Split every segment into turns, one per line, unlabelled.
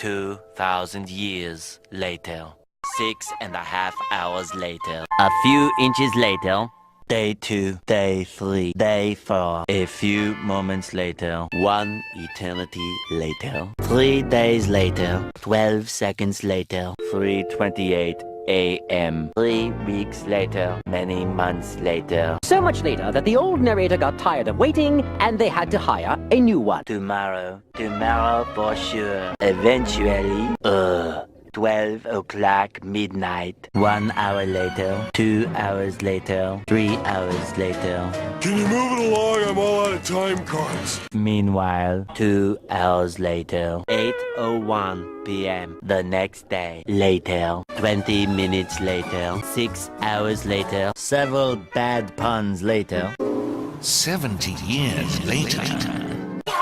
2,000 years later. 6.5 hours later. A few inches later. Day 2, day 3, day 4. A few moments later. 1 eternity later. 3 days later. 12 seconds later. 3:28 a.m. 3 weeks later. Many months later.
So much later that the old narrator got tired of waiting and they had to hire a new one.
Tomorrow for sure. Eventually, 12 o'clock midnight. 1 hour later, 2 hours later, 3 hours later.
Can you move it along? I'm all out of time cards.
Meanwhile, 2 hours later, 8:01 p.m. the next day. Later, 20 minutes later, 6 hours later, several bad puns later.
70 years later.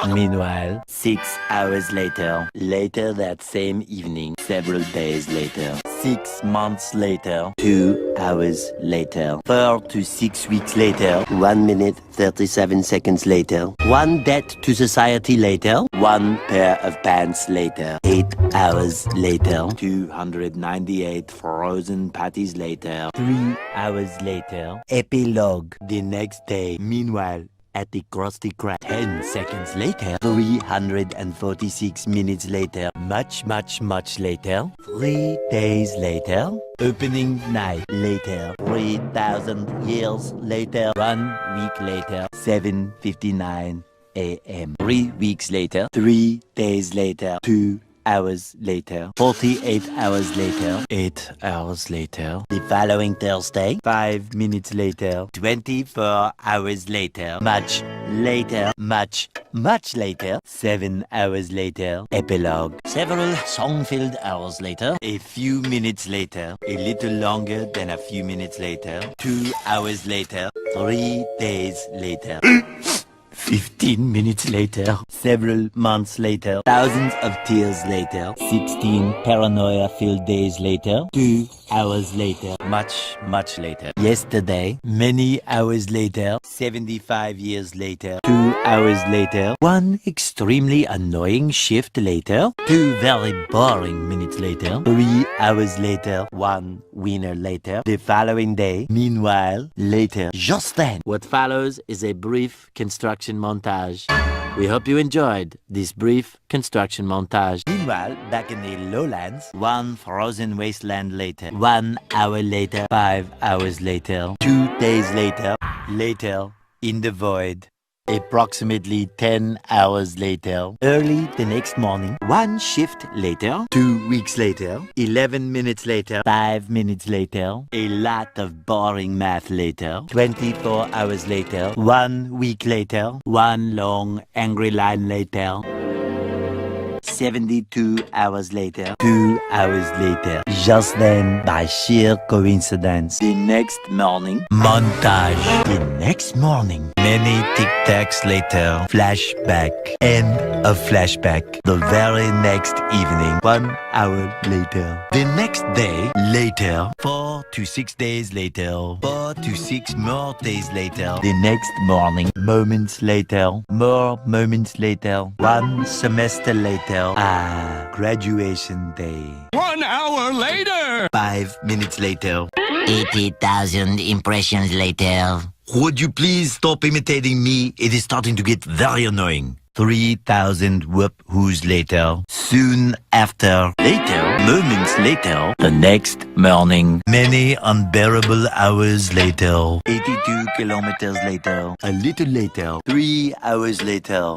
Meanwhile, 6 hours later, later that same evening, several days later, 6 months later, 2 hours later, 4 to 6 weeks later, 1 minute 37 seconds later, 1 debt to society later, 1 pair of pants later, 8 hours later, 298 frozen patties later, 3 hours later, epilogue the next day. Meanwhile, at the Krusty Krab, 10 seconds later, 346 minutes later, much later, 3 days later, opening night later, 3,000 years later, 1 week later, 7:59 a.m. 3 weeks later, 3 days later, 2 hours later, 48 hours later, 8 hours later, the following Thursday, 5 minutes later, 24 hours later, much later, much later, 7 hours later, epilogue, several song-filled hours later, a few minutes later, a little longer than a few minutes later, 2 hours later, 3 days later. 15 minutes later, several months later, thousands of tears later, 16 paranoia-filled days later, 2 hours later, much later. Yesterday, many hours later, 75 years later, 2 hours later, 1 extremely annoying shift later, 2 very boring minutes later, 3 hours later, 1 winner later, the following day, meanwhile, later, just then. What follows is a brief construction montage. We hope you enjoyed this brief construction montage. Meanwhile, back in the lowlands, 1 frozen wasteland later, 1 hour later, 5 hours later, 2 days later, later in the void. Approximately 10 hours later, early the next morning, 1 shift later, 2 weeks later, 11 minutes later, 5 minutes later, a lot of boring math later, 24 hours later, 1 week later, 1 long angry line later, 72 hours later, 2 hours later. Just then, by sheer coincidence, the next morning, montage. The next morning, many tic-tacs later, flashback, end of flashback. The very next evening, 1 hour later. The next day, later, 4 to 6 days later, 4 to 6 more days later. The next morning, moments later, more moments later, 1 semester later. Graduation day.
1 hour later!
5 minutes later.
80,000 impressions later.
Would you please stop imitating me? It is starting to get very annoying. 3,000 whoop-whoos later. Soon after. Later. Moments later. The next morning. Many unbearable hours later. 82 kilometers later. A little later. 3 hours later.